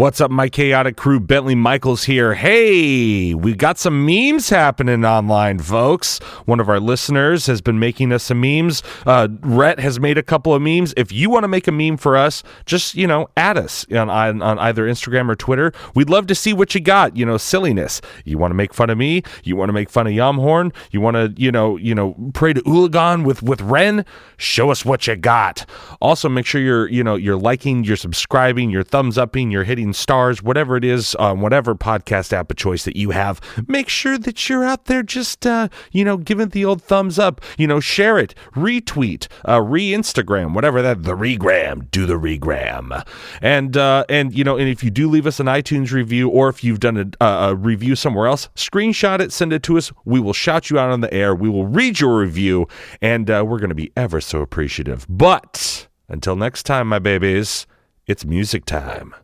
What's up, my chaotic crew? Bentley Michaels here. Hey, we got some memes happening online, folks. One of our listeners has been making us some memes. Rhett has made a couple of memes. If you want to make a meme for us, just, add us on either Instagram or Twitter. We'd love to see what you got, silliness. You want to make fun of me? You want to make fun of Yamhorn? You want to, pray to Ulagan with Ren? Show us what you got. Also, make sure you're liking, you're subscribing, you're thumbs upping, you're hitting stars, whatever it is, whatever podcast app of choice that you have. Make sure that you're out there just, giving it the old thumbs up, share it, retweet, re-Instagram, whatever that, the regram, do the regram. And if you do leave us an iTunes review, or if you've done a review somewhere else, screenshot it, send it to us. We will shout you out on the air. We will read your review, and we're going to be ever so appreciative. But until next time, my babies, it's music time.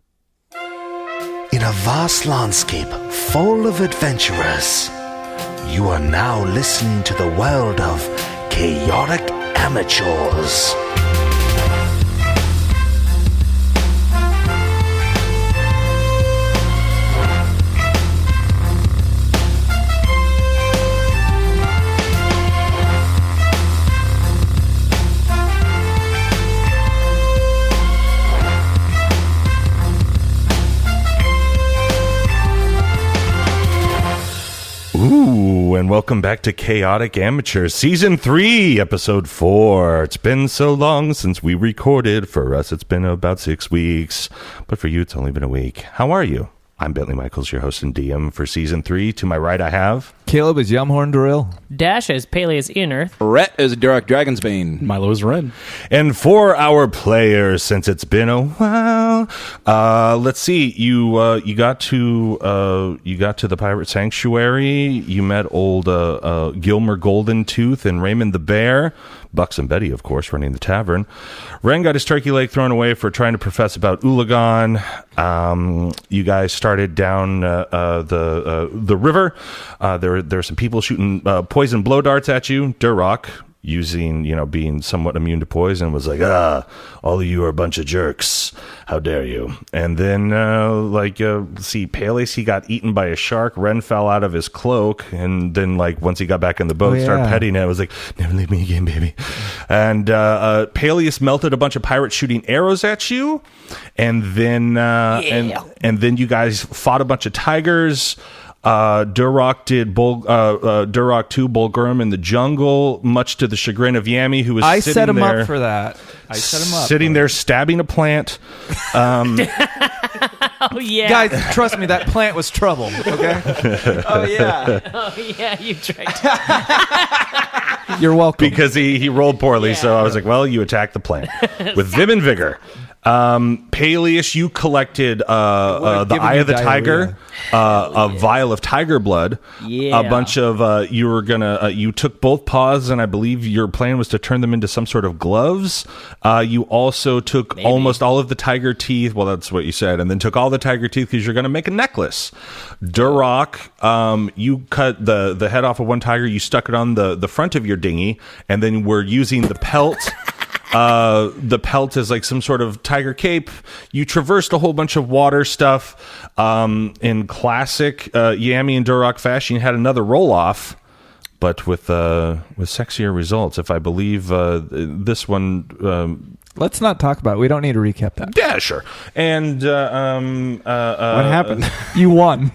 In a vast landscape full of adventurers, you are now listening to the world of chaotic amateurs. Ooh, and welcome back to Chaotic Amateurs, Season 3, Episode 4. It's been so long since we recorded. For us, it's been about 6 weeks. But for you, it's only been a week. How are you? I'm Bentley Michaels, your host and DM for Season 3. To my right, I have... Caleb is Yumhorn Darrell. Dash as Paley as Ian-Earth. Rhett is Derek Dragonsbane. Milo is Ren. And for our players, since it's been a while, let's see. You got to the Pirate Sanctuary. You met old Gilmer Golden Tooth and Raymond the Bear. Bucks and Betty, of course, running the tavern. Ren got his turkey leg thrown away for trying to profess about Ulagan. You guys started down the river. There were some people shooting poison blow darts at you. Durrock, using, being somewhat immune to poison, was like, all of you are a bunch of jerks. How dare you? And then, Peleus, he got eaten by a shark. Ren fell out of his cloak. And then, once he got back in the boat, started petting it. It was like, never leave me again, baby. And Peleus melted a bunch of pirates shooting arrows at you. And then, and then you guys fought a bunch of tigers. Durrock did Durrock 2 Bulgurum in the jungle, much to the chagrin of Yami, who was set him up for that. I set him up. Sitting there stabbing a plant. Oh, yeah. Guys, trust me, that plant was trouble, okay? Oh, yeah. Oh, yeah, you tried. You're welcome. Because he rolled poorly, so I was like, well, you attacked the plant with vim and vigor. Peleus, you collected the Eye of the Tiger, a vial of tiger blood, a bunch of you took both paws, and I believe your plan was to turn them into some sort of gloves. You also took almost all of the tiger teeth. Well, that's what you said, and then took all the tiger teeth because you're going to make a necklace. Durrock, you cut the head off of one tiger, you stuck it on the front of your dinghy, and then we're using the pelt. The pelt is like some sort of tiger cape. You traversed a whole bunch of water stuff. In classic Yami and Durrock fashion, you had another roll-off, but with sexier results. If I believe this one... Let's not talk about it. We don't need to recap that. Yeah, sure. And... what happened? You won.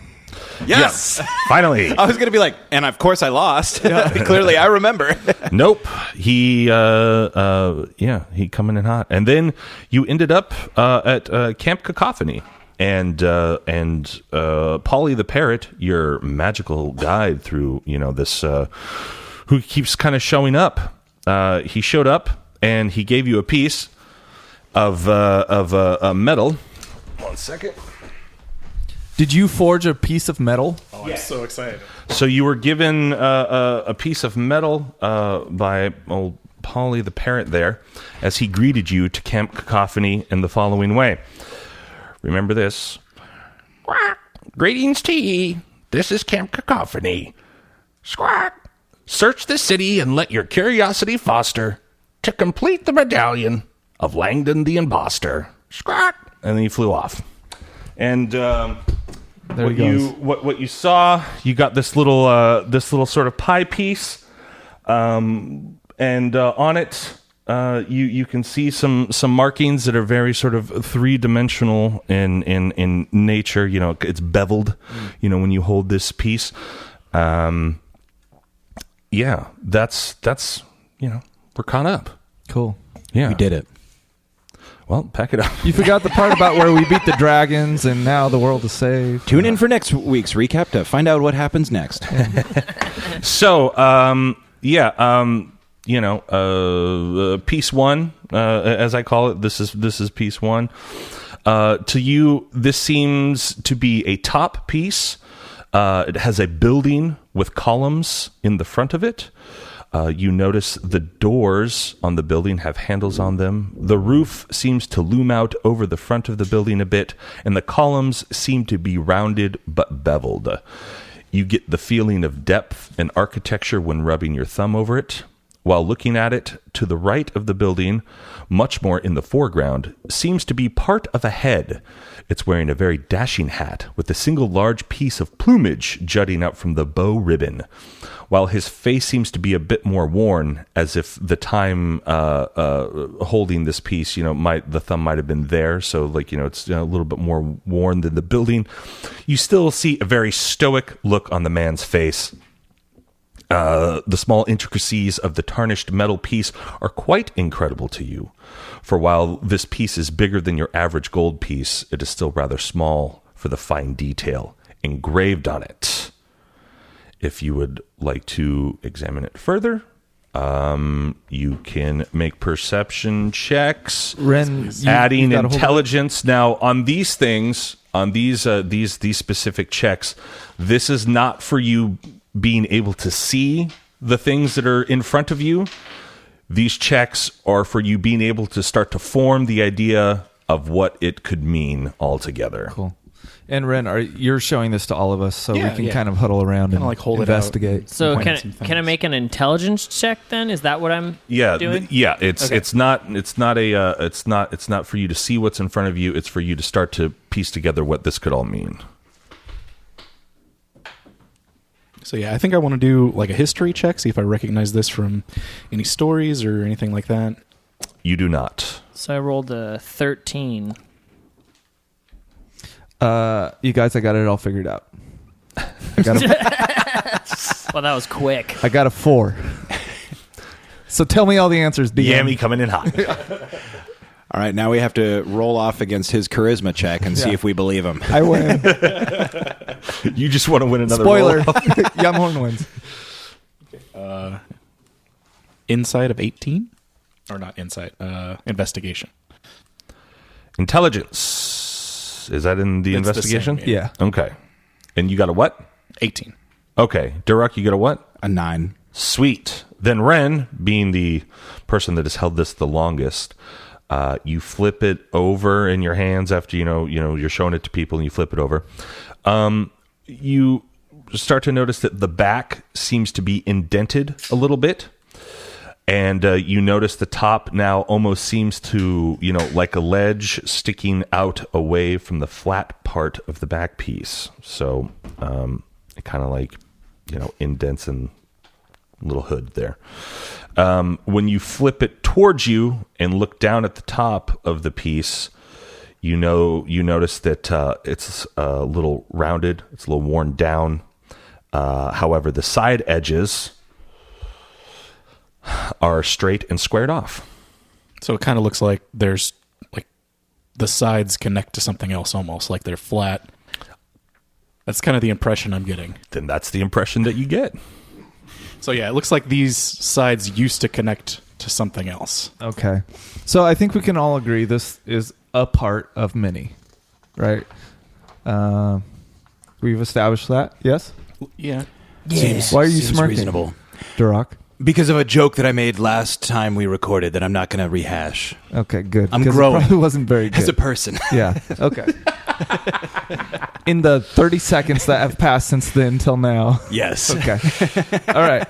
Yes. Finally. I was going to be like, and of course I lost. Clearly I remember. Nope. He coming in hot. And then you ended up at Camp Cacophony. And Polly the Parrot, your magical guide through, this, who keeps kind of showing up. He showed up and he gave you a piece of metal. 1 second. Did you forge a piece of metal? Oh, I'm so excited. So you were given a piece of metal by old Polly the Parrot there as he greeted you to Camp Cacophony in the following way. Remember this. Greetings to ye. This is Camp Cacophony. Squawk. Search the city and let your curiosity foster to complete the medallion of Langdon the Imposter. Squawk. And then he flew off. And There what he goes. what you saw, you got this little sort of pie piece, and on it you can see some markings that are very sort of 3-dimensional in nature. You know, it's beveled. You know, when you hold this piece, yeah, that's you know, we're caught up. Cool. Yeah, We did it. Well, pack it up. You forgot the part about where we beat the dragons and now the world is saved. Tune in for next week's recap to find out what happens next. So, you know, piece one, as I call it, this is piece one. To you, this seems to be a top piece. It has a building with columns in the front of it. You notice the doors on the building have handles on them. The roof seems to loom out over the front of the building a bit, and the columns seem to be rounded but beveled. You get the feeling of depth and architecture when rubbing your thumb over it. While looking at it, to the right of the building, much more in the foreground, seems to be part of a head. It's wearing a very dashing hat with a single large piece of plumage jutting out from the bow ribbon, while his face seems to be a bit more worn, as if the time holding this piece, you know, the thumb might have been there, so like, you know, it's a little bit more worn than the building. You still see a very stoic look on the man's face. The small intricacies of the tarnished metal piece are quite incredible to you. For while this piece is bigger than your average gold piece, it is still rather small for the fine detail engraved on it. If you would like to examine it further, you can make perception checks. Ren, Adding you gotta hold intelligence. Now, on these things, on these specific checks, this is not for you being able to see the things that are in front of you. These checks are for you being able to start to form the idea of what it could mean altogether. Cool. And Ren, you're showing this to all of us, so Yeah, we can yeah. kind of huddle around and like hold it out. investigate. So Point can at some can I things. make an intelligence check then? Is that what I'm doing? It's not for you to see what's in front of you. It's for you to start to piece together what this could all mean. So yeah, I think I want to do like a history check, see if I recognize this from any stories or anything like that. You do not. So I rolled a 13. You guys, I got it all figured out. Well, that was quick. I got a 4. So tell me all the answers, DM. Yammy coming in hot. All right, now we have to roll off against his charisma check and see if we believe him. I win. You just want to win another Spoiler. roll. Yamhorn wins. Insight of 18? Or not insight, investigation. Intelligence. Is that in the It's the investigation? same, Yeah. Okay. And you got a what? 18. Okay. Durak, you got a what? A 9. Sweet. Then Ren, being the person that has held this the longest, you flip it over in your hands after you're showing it to people, and you flip it over. You start to notice that the back seems to be indented a little bit, and you notice the top now almost seems to, like a ledge sticking out away from the flat part of the back piece. So it kind of like indents and little hood there. When you flip it towards you and look down at the top of the piece, you notice that it's a little rounded, it's a little worn down. However, the side edges are straight and squared off. So it kind of looks like there's like the sides connect to something else almost, like they're flat. That's kind of the impression I'm getting. Then that's the impression that you get. So yeah, it looks like these sides used to connect to something else. Okay. So I think we can all agree this is a part of many, right? We've established that, yes? Yeah. Why are you smirking? Reasonable. Durak? Because of a joke that I made last time we recorded that I'm not going to rehash. Okay, good. I'm 'Cause growing. It probably wasn't very good. As a person. Yeah. Okay. in the 30 seconds that have passed since then till now. Yes. Okay. All right.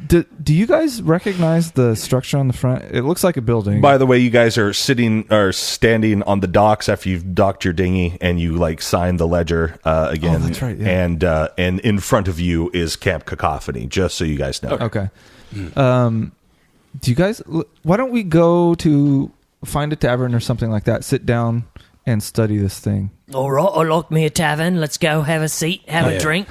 Do you guys recognize the structure on the front? It looks like a building. By the way, you guys are standing on the docks after you've docked your dinghy, and you like sign the ledger again. Oh, that's right. Yeah. And in front of you is Camp Cacophony. Just so you guys know. Okay. Do you guys? Why don't we go to find a tavern or something like that? Sit down and study this thing. All right, I like me a tavern. Let's go have a seat, have a drink.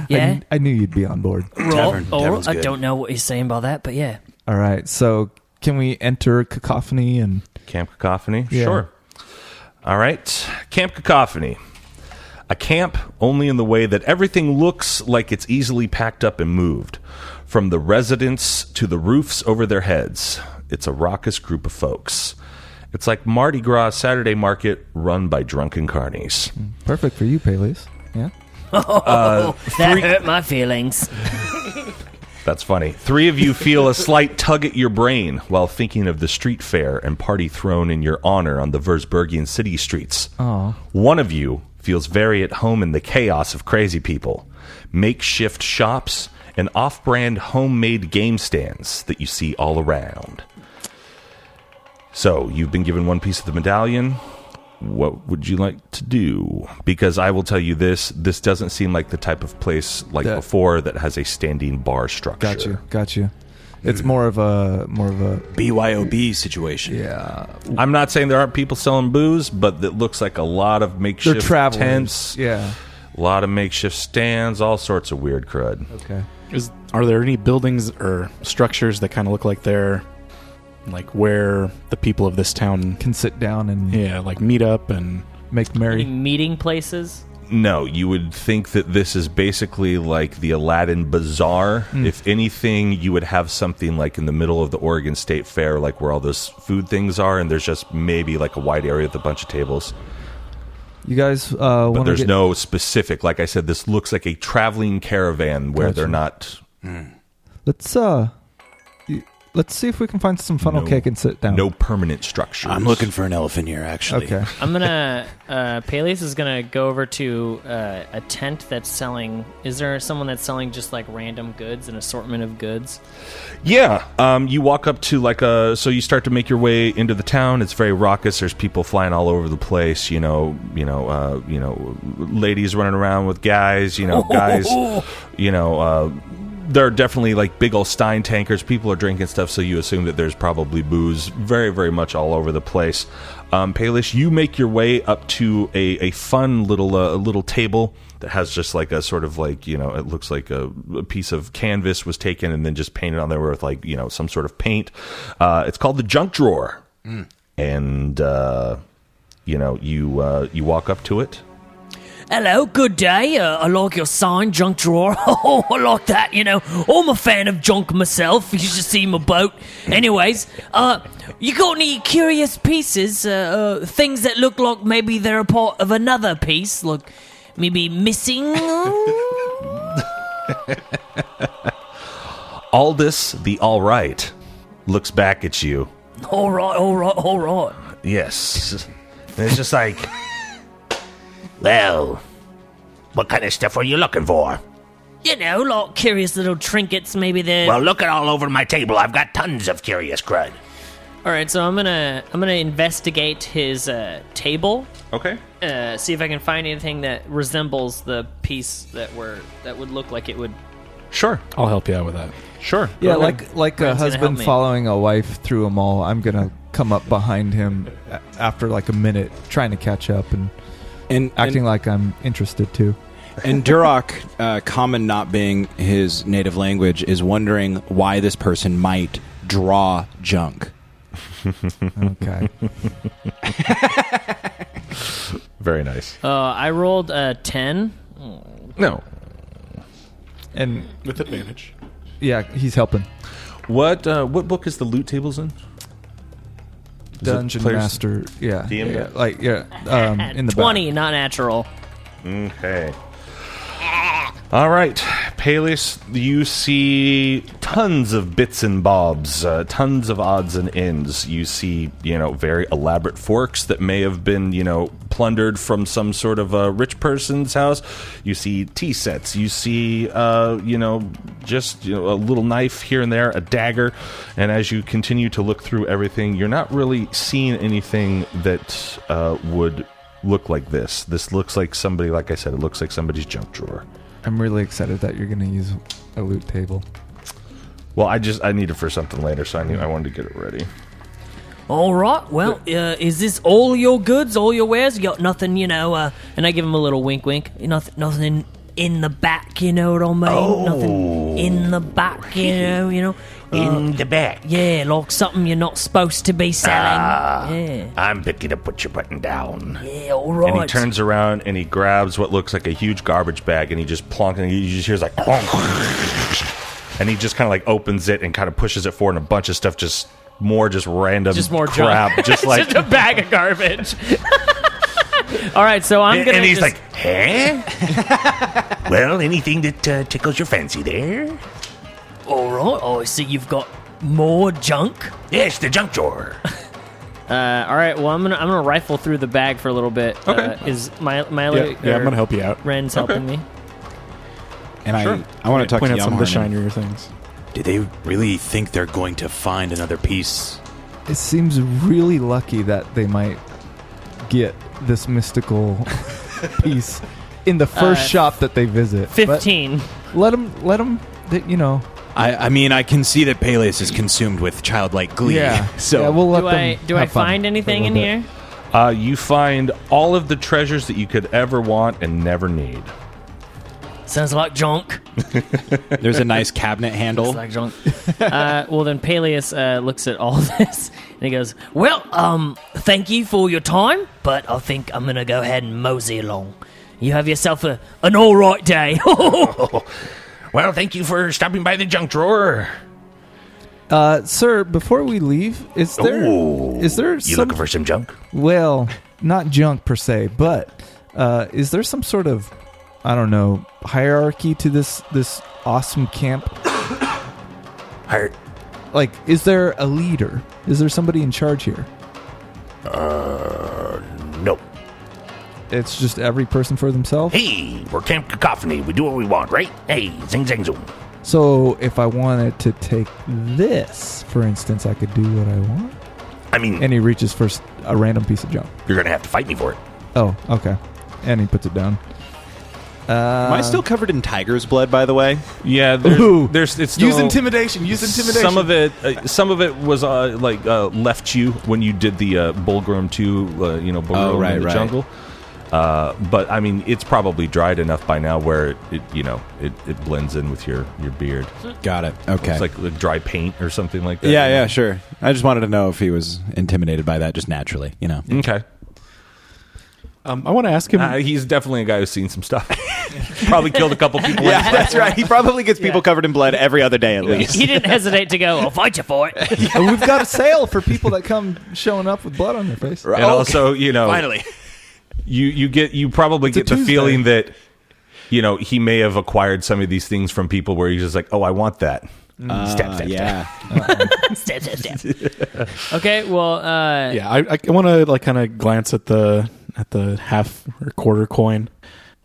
Yeah. I knew you'd be on board. Right. Tavern's I good. don't know what he's saying by that, but yeah. All right. So can we enter Cacophony and Camp Cacophony? Yeah. Sure. All right. Camp Cacophony. A camp only in the way that everything looks like it's easily packed up and moved. From the residents to the roofs over their heads. It's a raucous group of folks. It's like Mardi Gras Saturday market run by drunken carnies. perfect for you, Peleus? Yeah. That hurt my feelings. That's funny. 3 of you feel a slight tug at your brain while thinking of the street fair and party thrown in your honor on the Würzburgian city streets. Oh. 1 of you feels very at home in the chaos of crazy people, makeshift shops, and off-brand homemade game stands that you see all around. So, you've been given 1 piece of the medallion. What would you like to do? Because I will tell you this doesn't seem like the type of place like before that has a standing bar structure. Got you. It's more of a BYOB situation. yeah. I'm not saying there aren't people selling booze, but it looks like a lot of They're makeshift travelers. tents, Yeah. a lot of makeshift stands, all sorts of weird crud. Okay. Are there any buildings or structures that kind of look like they're like where the people of this town, Can sit down and like meet up and make Any merry. meeting places? No, you would think that this is basically like the Aladdin Bazaar. If anything, you would have something like in the middle of the Oregon State Fair, like where all those food things are, and there's just maybe like a wide area with a bunch of tables. You guys But want there's to no specific, like I said, this looks like a traveling caravan where Gotcha. they're not... Let's see if we can find some funnel cake and sit down. No permanent structures. I'm looking for an elephant ear, actually. Okay. I'm gonna. Peleus is gonna go over to a tent that's selling. Is there someone that's selling just like random goods, an assortment of goods? Yeah, you walk up to like a. So you start to make your way into the town. It's very raucous. There's people flying all over the place. Ladies running around with guys. Guys. There are definitely like big old Stein tankers. People are drinking stuff, so you assume that there's probably booze very, very much all over the place. Palish, you make your way up to a fun little table that has just like a sort of like, it looks like a piece of canvas was taken and then just painted on there with like, some sort of paint. It's called the junk drawer. And, you walk up to it. Hello, good day. I like your sign, junk drawer. Oh, I like that, I'm a fan of junk myself. You should see my boat. Anyways, you got any curious pieces? Things that look like maybe they're a part of another piece? Like maybe missing? Aldous, the all right, looks back at you. All right. Yes. And it's just like... Well, what kind of stuff are you looking for? Like curious little trinkets, maybe they're... Well, look at all over my table. I've got tons of curious crud. All right, so I'm gonna investigate his table. Okay. See if I can find anything that resembles the piece that would look like it would. Sure. I'll help you out with that. Sure. Yeah, Go ahead. like a Brent's gonna help husband me. following a wife through a mall. I'm gonna come up behind him after like a minute, trying to catch up and acting like I'm interested too. And Duroc, common not being his native language, is wondering why this person might draw junk. Okay. Very nice. I rolled a 10. No. And With advantage. yeah, he's helping. What book is the loot tables in? Is it Dungeon players- Master. Yeah. DM? In the 20, not natural. Okay. All right. Peleus, you see tons of bits and bobs, tons of odds and ends. You see, very elaborate forks that may have been, plundered from some sort of a rich person's house. You see tea sets. You see, just a little knife here and there, a dagger. And as you continue to look through everything, you're not really seeing anything that would look like this. This looks like somebody, like I said, it looks like somebody's junk drawer. I'm really excited that you're going to use a loot table. Well, I need it for something later, so I wanted to get it ready. All right. Well, is this all your goods, all your wares? You got nothing, and I give him a little wink. Nothing in the back, you know what I mean? Oh. Nothing in the back, In the back. Yeah, like something you're not supposed to be selling. Yeah. I'm picking up what you're putting down. Yeah, all right. And he turns around and he grabs what looks like a huge garbage bag and he just plonks and he just hears like clonk. And he just kind of like opens it and kind of pushes it forward and a bunch of stuff just random Just more crap. junk. Just like just a bag of garbage. All right, so I'm gonna. And he's like, huh? Well, anything that tickles your fancy there? All right. Oh, I see you've got more junk. Yes, the junk drawer. All right. Well, I'm gonna rifle through the bag for a little bit. Okay. Is my Yeah, I'm gonna help you out. Ren's helping me. And Sure. I want to talk point to out some of the Yamhorn. shinier things. Do they really think they're going to find another piece? It seems really lucky that they might get this mystical piece in the first shop that they visit. 15. But let them, I mean, I can see that Peleus is consumed with childlike glee. Yeah. So yeah, we'll let Do them I have fun find for a anything in little bit. here? you find all of the treasures that you could ever want and never need. Sounds like junk. there's a nice cabinet handle. Sounds like junk. Well, then Peleus looks at all of this and he goes, Well, thank you for your time, but I think I'm gonna go ahead and mosey along. You have yourself an all right day. Well, thank you for stopping by the junk drawer. Sir, before we leave, is there You some, looking for some junk? well, not junk per se, but is there some sort of, I don't know, hierarchy to this awesome camp? Hired. Like, is there a leader? Is there somebody in charge here? Nope. It's just every person for themselves? Hey, we're Camp Cacophony. We do what we want, right? Hey, zing, zang, zoom. So if I wanted to take this, for instance, I could do what I want? I mean, And he reaches for a random piece of junk. you're going to have to fight me for it. Oh, okay. And he puts it down. Am I still covered in tiger's blood, by the way? Yeah, Ooh. there's it's still, intimidation. Use intimidation. Some of it was left you when you did the Bulgrim 2, Bulgrim right, in the right. jungle. But I mean, it's probably dried enough by now where it blends in with your beard. Got it. Okay. It's like dry paint or something like that. yeah, sure. I just wanted to know if he was intimidated by that just naturally, Okay. I want to ask him. He's definitely a guy who's seen some stuff. Probably killed a couple people. Yeah, that's right. He probably gets people covered in blood every other day at least. he didn't hesitate to go, I'll fight you for it. And we've got a sale for people that come showing up with blood on their face. And also, Finally. you probably get the Tuesday. feeling that he may have acquired some of these things from people where he's just like, oh, I want that. Step, step, Yeah. Step, step, step. Okay, well, Yeah, I want to kind of glance at the half or quarter coin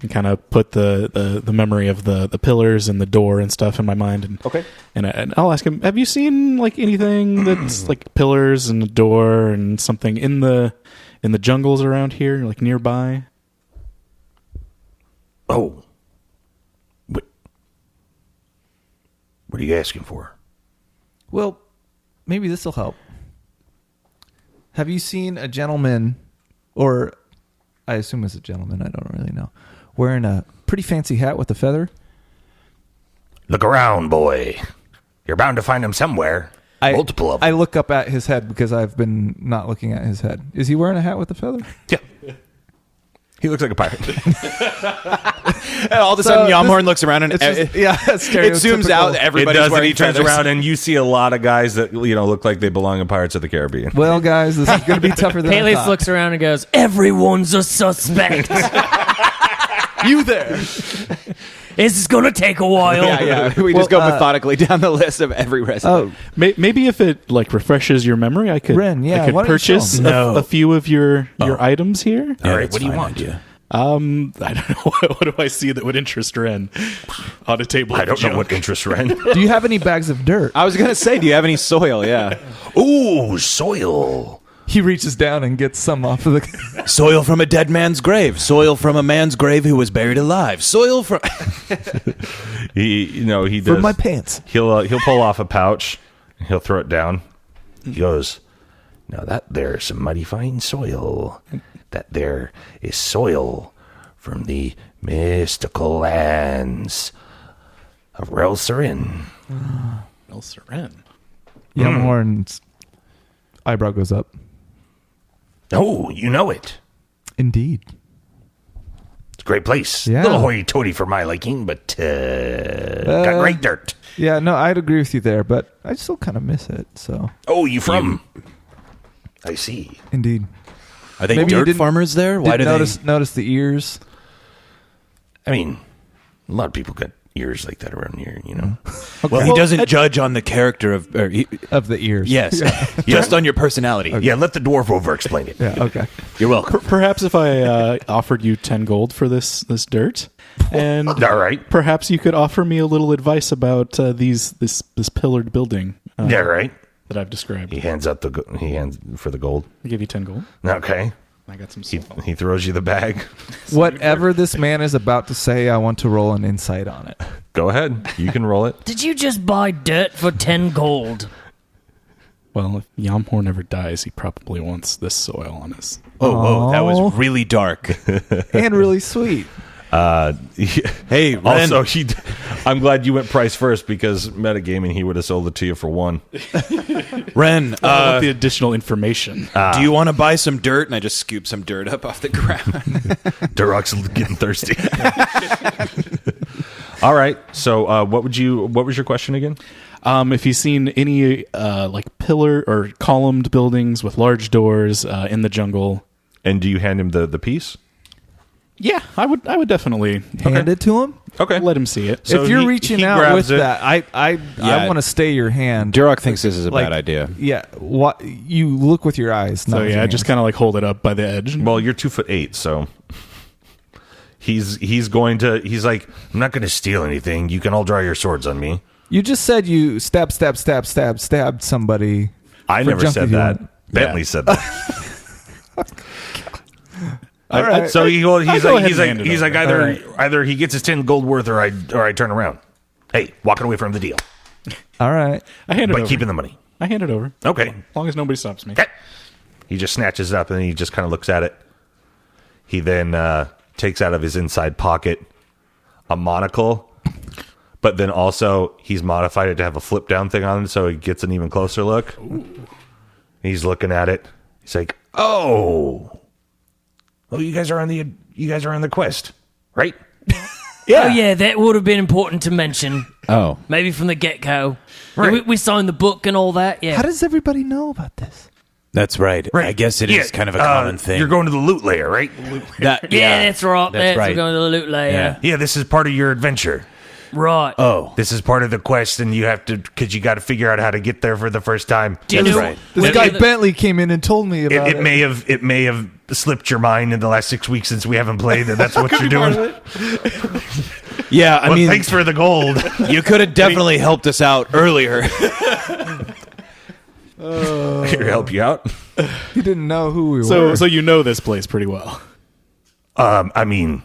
and kind of put the memory of the pillars and the door and stuff in my mind. And, Okay. And I'll ask him, have you seen like anything that's like pillars and a door and something in the jungles around here, like nearby? Oh. What are you asking for? Well, maybe this will help. Have you seen a gentleman, or I assume it's a gentleman, I don't really know, wearing a pretty fancy hat with a feather? Look around, boy. You're bound to find him somewhere. Multiple of them. I look up at his head because I've been not looking at his head. Is he wearing a hat with a feather? Yeah. He looks like a pirate. All of a So sudden, Yamhorn looks around and It's just, it zooms out. It Everybody's does, and wearing he turns feathers. around, and you see a lot of guys that look like they belong in Pirates of the Caribbean. Well, guys, this is going to be tougher than I Peleus thought. looks around and goes, Everyone's a suspect. You there. This is gonna take a while. Yeah. We just go methodically down the list of every recipe. Oh, Maybe if it like refreshes your memory, I could Ren, yeah, I could why don't you show purchase 'em? a few of your items here. All right, what do you want? I don't know. What do I see that would interest Ren on a table? I of don't know junk? what interests Ren. do you have any bags of dirt? I was gonna say, do you have any soil? Yeah, Ooh, soil. He reaches down and gets some off of the. soil from a dead man's grave. Soil from a man's grave who was buried alive. Soil from. He does. From my pants. He'll pull off a pouch. He'll throw it down. He goes, now that there's some mighty fine soil. That there is soil from the mystical lands of Relsarin. Ren. Yamhorn's eyebrow goes up. Oh, you know it. Indeed. It's a great place. Yeah. A little hoity-toity for my liking, but got great dirt. Yeah, no, I'd agree with you there, but I still kind of miss it. So Oh, you from? I see. indeed. Are they Maybe you dirt didn't- farmers there? Why do Didn't notice the ears? I mean, a lot of people got ears like that around here, you know. they? Well, he doesn't judge on the character of. Of the ears. Yes, just on your personality. Yeah, let the dwarf over explain it. Yeah, okay. You're welcome. Perhaps if I offered you 10 gold for this dirt, and All right. perhaps you could offer me a little advice about this pillared building. Yeah, right. That I've described. He hands for the gold. I'll give you 10 gold. Okay. I got some. He throws you the bag. Whatever this man is about to say, I want to roll an insight on it. Go ahead. You can roll it. Did you just buy dirt for 10 gold? Well, if Yamhorn ever dies, he probably wants this soil on his. Whoa, that was really dark. And really sweet. Hey, Ren. Also, I'm glad you went price first because metagaming, he would have sold it to you for 1. Ren, I want the additional information. do you want to buy some dirt? And I just scoop some dirt up off the ground. Durok's getting thirsty. All right. So, what was your question again? If you've seen any like pillar or columned buildings with large doors in the jungle. And do you hand him the piece? Yeah, I would definitely Hand it to him. Okay. let him see it. So if you're he reaching out grabs with it. that, I want to stay your hand. Durok thinks this is a Like, bad idea. Yeah, what you look with your eyes. Not So with yeah, your just hands. kind of like hold it up by the edge. Well, you're 2'8", so he's going to. He's like, I'm not going to steal anything. You can all draw your swords on me. You just said you stabbed somebody. I For never junk said if you that. want. Bentley said that. All right. So he's go like ahead and hand it over. either he gets his 10 gold worth or I turn around. Hey, walking away from the deal, All right. I hand it but over. keeping the money. I hand it over. Okay. As long as nobody stops me. Okay. He just snatches it up and he just kind of looks at it. He then takes out of his inside pocket a monocle, but then also he's modified it to have a flip down thing on it, so he gets an even closer look. He's looking at it. He's like, "Oh, you guys are on the quest, right?" Oh, yeah, that would have been important to mention. Oh. Maybe from the get-go. Right. We signed the book and all that, yeah. How does everybody know about this? That's right. I guess it is kind of a common thing. You're going to the loot layer, right? yeah, that's right. That's right. We're going to the loot layer. Yeah, this is part of your adventure. Right. Oh. This is part of the quest, and you have to, because you got to figure out how to get there for the first time. Do you That's know- right. This Well, guy the- Bentley came in and told me about it. It may have slipped your mind in the last 6 weeks since we haven't played that that's what you're doing. Yeah, I Well, mean, thanks for the gold. you could have definitely helped us out earlier. Here to help you out. He didn't know who we were. So you know this place pretty well. I mean,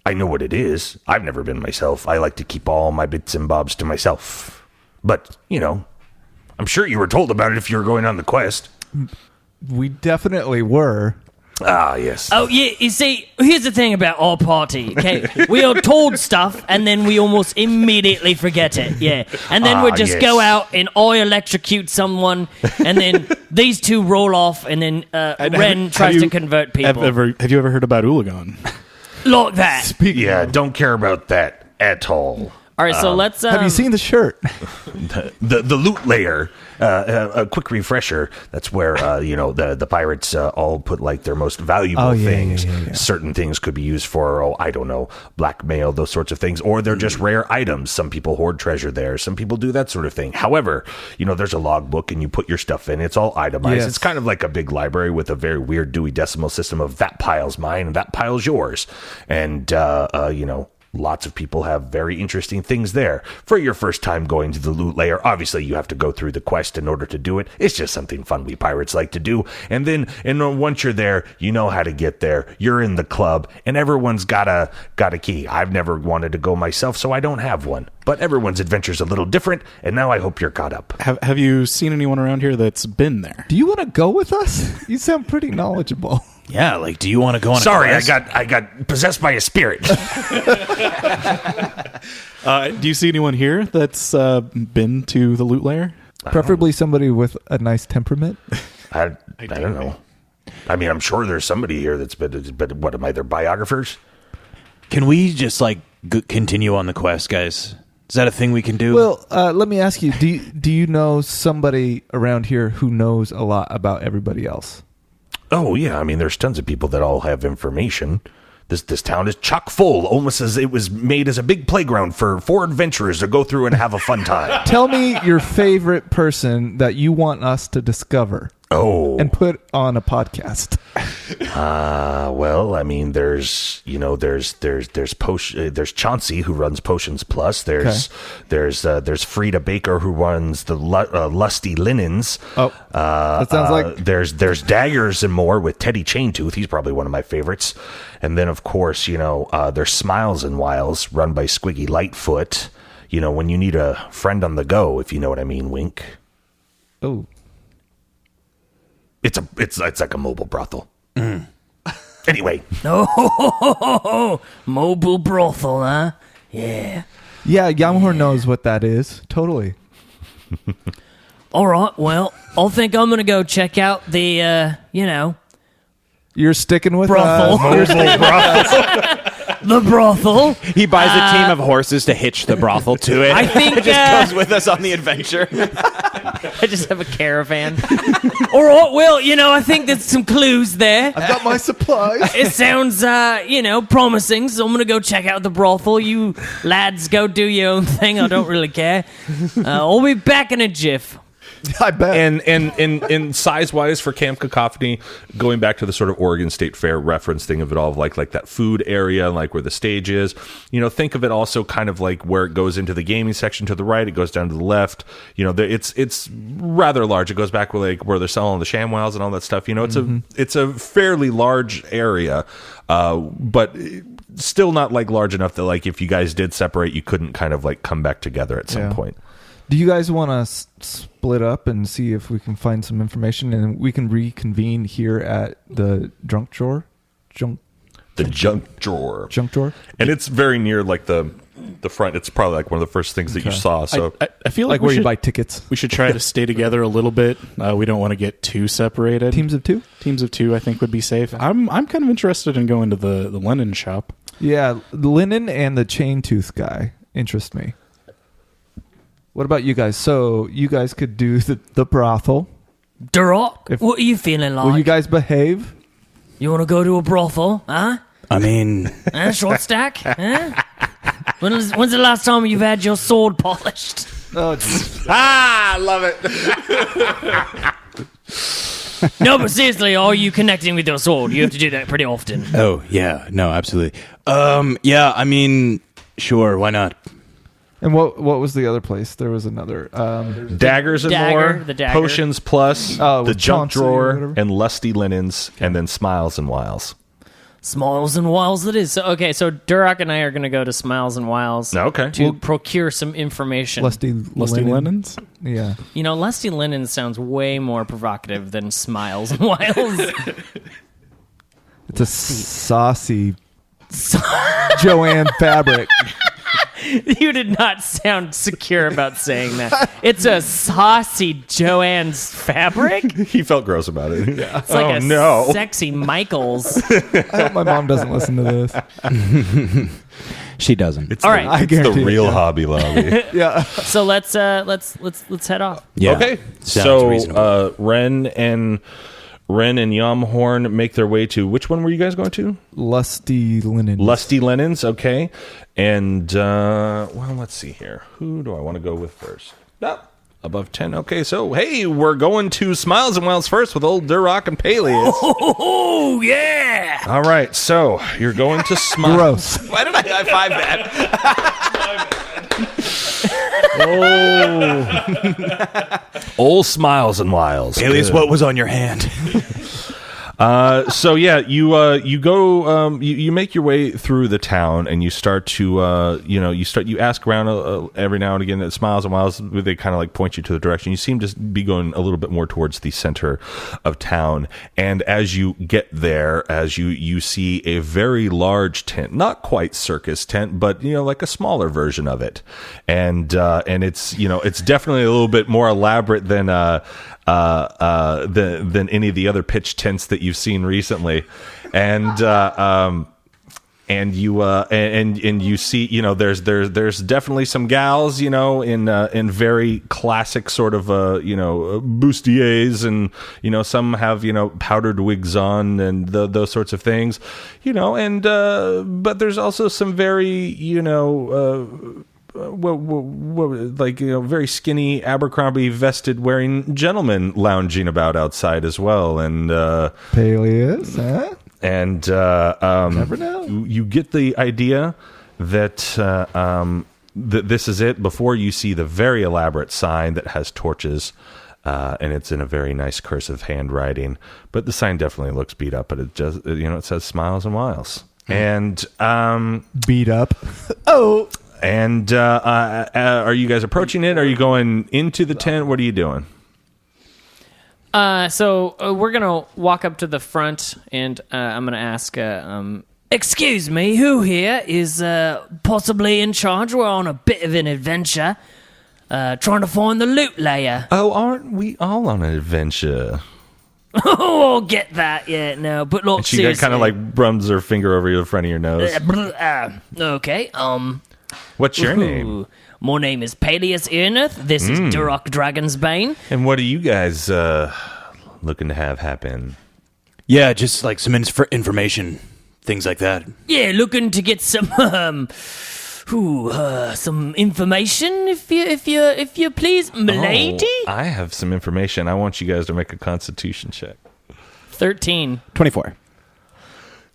I know what it is. I've never been myself. I like to keep all my bits and bobs to myself. But, I'm sure you were told about it if you were going on the quest. We definitely were. Ah, yes. Oh, yeah, you see, here's the thing about our party, okay? We are told stuff, and then we almost immediately forget it, yeah. And then we just yes. go out, and I electrocute someone, and then these two roll off, and then Ren tries to convert people. Have you ever heard about Ulagan? Like that. Yeah, don't care about that at all. All right, so let's. Have you seen the shirt? The loot layer. A quick refresher. That's where the pirates all put like their most valuable things. Yeah. Certain things could be used for I don't know, blackmail, those sorts of things, or they're just rare items. Some people hoard treasure there. Some people do that sort of thing. However, there's a logbook and you put your stuff in. It's all itemized. Yes. It's kind of like a big library with a very weird Dewey Decimal System of that pile's mine and that pile's yours, and lots of people have very interesting things there. For your first time going to the loot layer, obviously you have to go through the quest in order to do it. It's just something fun we pirates like to do. And then once you're there, you know how to get there. You're in the club, and everyone's got a key. I've never wanted to go myself, so I don't have one. But everyone's adventure's a little different, and now I hope you're caught up. Have you seen anyone around here that's been there? Do you want to go with us? You sound pretty knowledgeable. Yeah, like, do you want to go on Sorry, a quest? I got possessed by a spirit. Do you see anyone here that's been to the loot lair? Preferably somebody with a nice temperament. I don't know. I mean, I'm sure there's somebody here that's been, but what am I, their biographers? Can we just, continue on the quest, guys? Is that a thing we can do? Well, let me ask you, do you know somebody around here who knows a lot about everybody else? Oh, yeah. I mean, there's tons of people that all have information. This town is chock full, almost as it was made as a big playground for adventurers to go through and have a fun time. Tell me your favorite person that you want us to discover. Oh. And put on a podcast. Well, I mean, there's Chauncey who runs Potions Plus. There's Frida Baker who runs the Lusty Linens. Oh, that sounds like there's Daggers and More with Teddy Chaintooth. He's probably one of my favorites. And then of course, there's Smiles and Wiles run by Squiggy Lightfoot. When you need a friend on the go, if you know what I mean. Wink. Oh. It's like a mobile brothel. Anyway. Oh, mobile brothel, huh? Yeah. Yeah, Yamhor knows what that is. Totally. All right, well, I think I'm going to go check out the, You're sticking with brothel. The brothel. He buys a team of horses to hitch the brothel to it. I think it just goes with us on the adventure. I just have a caravan. All right, well, I think there's some clues there. I've got my supplies. It sounds, promising, so I'm going to go check out the brothel. You lads go do your own thing. I don't really care. I'll be back in a jiff. I bet. And size wise for Camp Cacophony, going back to the sort of Oregon State Fair reference thing of it all, like that food area, like where the stage is, think of it also kind of like where it goes into the gaming section to the right, it goes down to the left. It's rather large. It goes back where they're selling the ShamWows and all that stuff. It's a fairly large area, but still not like large enough that like if you guys did separate, you couldn't kind of like come back together at some point. Do you guys want to split up and see if we can find some information and we can reconvene here at the junk drawer? Junk drawer. And it's very near like the front. It's probably like one of the first things that you saw. So I feel like where you buy tickets. We should try to stay together a little bit. We don't want to get too separated. Teams of two? Teams of two I think would be safe. I'm kind of interested in going to the linen shop. Yeah, the linen and the chain tooth guy interest me. What about you guys? So you guys could do the brothel. Duroc, what are you feeling like? Will you guys behave? You want to go to a brothel, huh? I mean... Short stack? Huh? When's the last time you've had your sword polished? Oh, I love it. No, but seriously, are you connecting with your sword? You have to do that pretty often. Oh, yeah. No, absolutely. Yeah, I mean, sure, why not? and what was the other place? There was another Daggers and More, the Dagger. Potions Plus, the with Junk Chauncey or Drawer, whatever. and Lusty Linens, and then Smiles and Wiles. Smiles and Wiles it is. So Duroc and I are going to go to Smiles and Wiles Okay. to procure some information. Lusty Linens? Yeah. Lusty Linen sounds way more provocative than Smiles and Wiles. It's a saucy Joanne fabric. You did not sound secure about saying that. It's a saucy Joanne's fabric? He felt gross about it. Yeah. It's like sexy Michaels. I hope my mom doesn't listen to this. She doesn't. All right. It's the real Hobby Lobby. Yeah. So let's head off. Yeah. Okay. Sounds So reasonable. Ren and Yamhorn make their way to, which one were you guys going to? Lusty Linen. Lusty Linens, okay. And, well, let's see here. Who do I want to go with first? No, above 10. Okay, so, hey, we're going to Smiles and Wiles first with old Durock and Peleus. Oh yeah! All right, so you're going to Smiles. Gross. Why did I high five that? Old Smiles and Wiles. Alias, Good. what was on your hand? So yeah, you go, you make your way through the town, and you start to, you ask around every now and again at Smiles and Wiles. They kind of like point you to the direction. You seem to be going a little bit more towards the center of town, and as you get there, as you see a very large tent, not quite circus tent, but like a smaller version of it, and it's it's definitely a little bit more elaborate than any of the other pitch tents that you've seen recently, and you see there's definitely some gals in very classic sort of bustiers, and some have powdered wigs on and those sorts of things, and but there's also some very very skinny Abercrombie vested wearing gentlemen lounging about outside as well, and Peleus, huh? and Never know. you get the idea that that this is it before you see the very elaborate sign that has torches, and it's in a very nice cursive handwriting, but the sign definitely looks beat up, but it just it says Smiles and Wiles, and Beat up. Oh. And are you guys approaching it? Are you going into the tent? What are you doing? So we're gonna walk up to the front, and I'm gonna ask, Excuse me, who here is possibly in charge? We're on a bit of an adventure, trying to find the loot layer. Oh, aren't we all on an adventure? Oh, I'll get that. Yeah, no, but look, And she seriously. kind of like brums her finger over the front of your nose. Okay. What's your name? Ooh, my name is Peleus Earneth. This is Durock Dragonsbane. And what are you guys looking to have happen? Yeah, just like some information, things like that. Yeah, looking to get some information, if you please, milady. Oh, I have some information. I want you guys to make a Constitution check. 13. 24.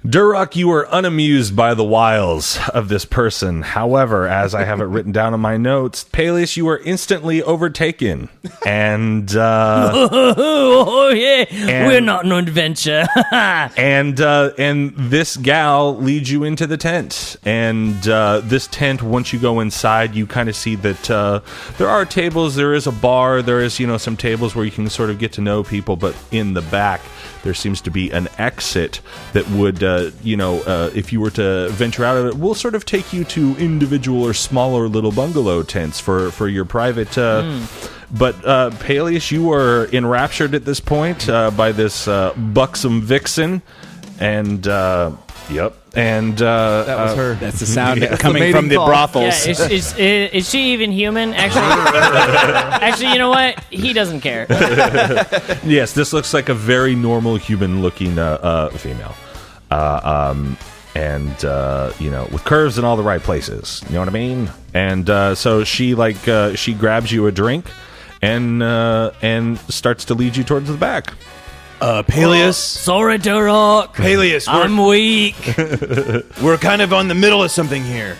Durock, you are unamused by the wiles of this person. However, as I have it written down in my notes, Peleus, you are instantly overtaken. And Oh yeah, we're not on an adventure. and this gal leads you into the tent. And this tent, once you go inside, you kind of see that there are tables. There is a bar. There is some tables where you can sort of get to know people. But in the back, there seems to be an exit that would, if you were to venture out of it, will sort of take you to individual or smaller little bungalow tents for your private. But Peleus, you are enraptured at this point by this buxom vixen, and yep. And That was her. That's the sound the coming mating from the call. brothels. Yeah, is she even human? Actually, you know what? He doesn't care. Yes, this looks like a very normal human-looking female, with curves in all the right places. You know what I mean? And so she she grabs you a drink, and starts to lead you towards the back. Peleus. Sorry, Durock. Peleus, I'm weak. we're kind of on the middle of something here.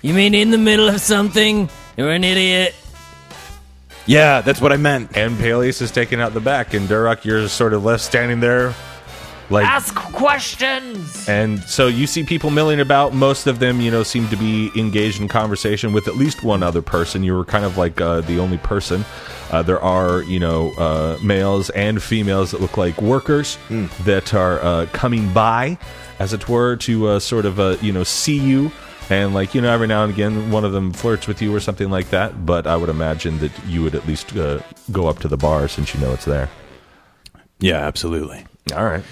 You mean in the middle of something? You're an idiot. Yeah, that's what I meant. And Peleus is taken out the back, and Durock, you're sort of left standing there, like. Ask questions. And so you see people milling about. Most of them, seem to be engaged in conversation with at least one other person. You were kind of like the only person. There are, males and females that look like workers that are coming by, as it were, to sort of, see you. And, every now and again, one of them flirts with you or something like that. But I would imagine that you would at least go up to the bar since you know it's there. Yeah, absolutely. All right.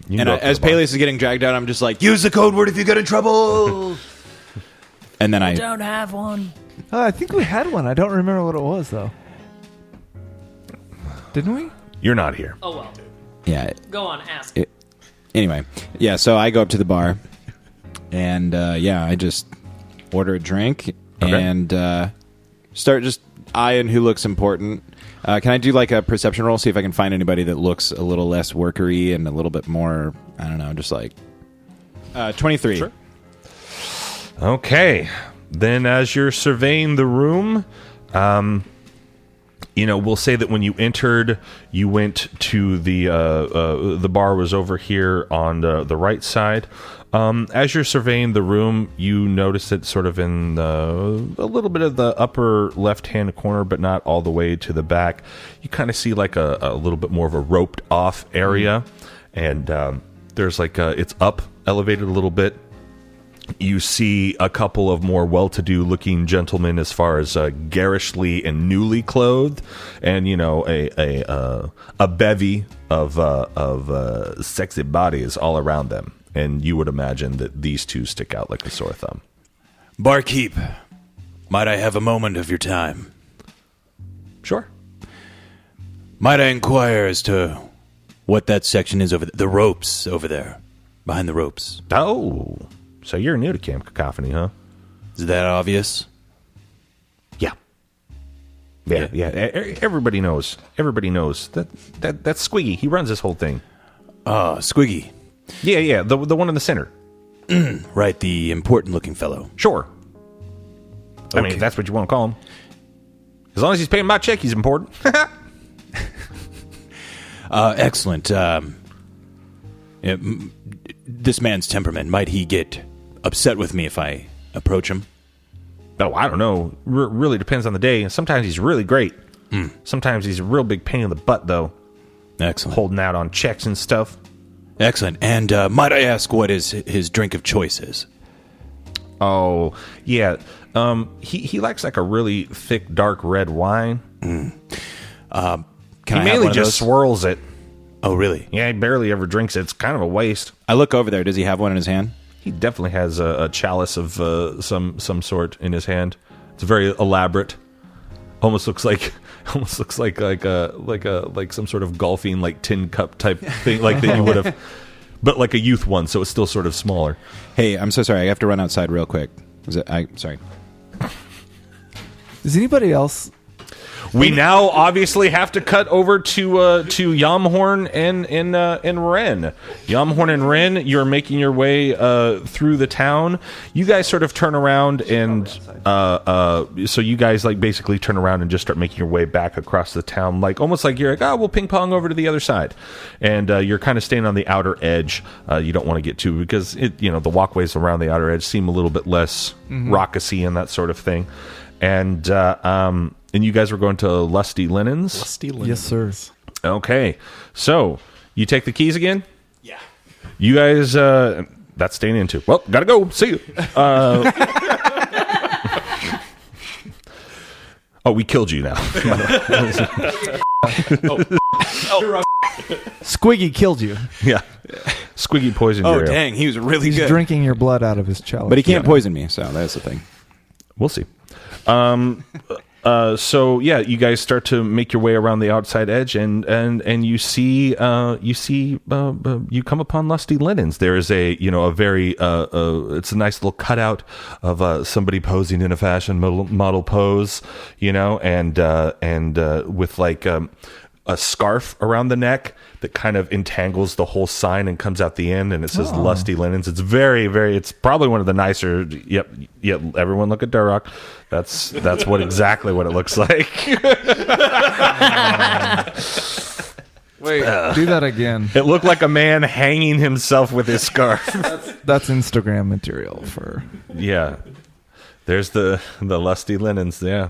And as Peleus is getting dragged out, I'm just like, use the code word if you get in trouble. And then I don't have one. Oh, I think we had one. I don't remember what it was, though. Didn't we? You're not here. Oh, well. yeah. Go on, ask. Anyway, yeah. So I go up to the bar, and I just order a drink and start just eyeing who looks important. Can I do like a perception roll? See if I can find anybody that looks a little less workery and a little bit more. I don't know, just like 23. Sure. Okay. Then as you're surveying the room, we'll say that when you entered, you went to the bar was over here on the right side. As you're surveying the room, you notice it sort of in a little bit of the upper left-hand corner, but not all the way to the back. You kind of see like a little bit more of a roped-off area, and there's like it's up, elevated a little bit. You see a couple of more well-to-do looking gentlemen as far as garishly and newly clothed, and a bevy of sexy bodies all around them. And you would imagine that these two stick out like a sore thumb. Barkeep, might I have a moment of your time? Sure. Might I inquire as to what that section is over there? The ropes over there, behind the ropes. Oh, so you're new to Camp Cacophony, huh? Is that obvious? Yeah. Everybody knows. Everybody knows that's Squiggy. He runs this whole thing. Squiggy. Yeah. The one in the center. Right, the important-looking fellow. Sure. I Okay. mean, that's what you want to call him. As long as he's paying my check, he's important. Excellent. This man's temperament, might he get upset with me if I approach him? Oh, I don't know. Really depends on the day. Sometimes he's really great. Sometimes he's a real big pain in the butt, though. Excellent. Holding out on checks and stuff. Excellent. And might I ask what his drink of choice is? Oh, yeah. He likes like a really thick, dark red wine. Can He I have mainly one of just those? swirls it. Oh, really? Yeah, he barely ever drinks it. It's kind of a waste. I look over there. Does he have one in his hand? He definitely has a chalice of some sort in his hand. It's very elaborate. Almost looks like some sort of golfing like tin cup type thing, like that you would have, but like a youth one, so it's still sort of smaller. Hey, I'm so sorry. I have to run outside real quick. Sorry. Does anybody else? We now obviously have to cut over to Yamhorn and Ren. Yamhorn and Ren, you're making your way through the town. You guys sort of turn around and so you guys like basically turn around and just start making your way back across the town, like almost like you're like, we'll ping pong over to the other side, and you're kind of staying on the outer edge. You don't want to get too, because the walkways around the outer edge seem a little bit less raucousy and that sort of thing, and you guys were going to Lusty Linens? Lusty Linens. Yes, sir. Okay. So, you take the keys again? Yeah. You guys, that's staying into. Well, gotta go. See you. Oh, we killed you now. Squiggy killed you. Yeah. Squiggy poisoned Oh, your ale. dang. He was really He's good. drinking your blood out of his chalice. But he can't poison me, so that's the thing. We'll see. So yeah, you guys start to make your way around the outside edge, and you see you come upon Lusty Linens. There is a very it's a nice little cutout of somebody posing in a fashion model pose, and with like a scarf around the neck that kind of entangles the whole sign and comes out the end, and it says Lusty Linens. It's very, very, it's probably one of the nicer. Yep. Everyone look at Durrock. That's exactly what it looks like. Wait, do that again. It looked like a man hanging himself with his scarf. That's Instagram material for. Yeah. There's the Lusty Linens. Yeah.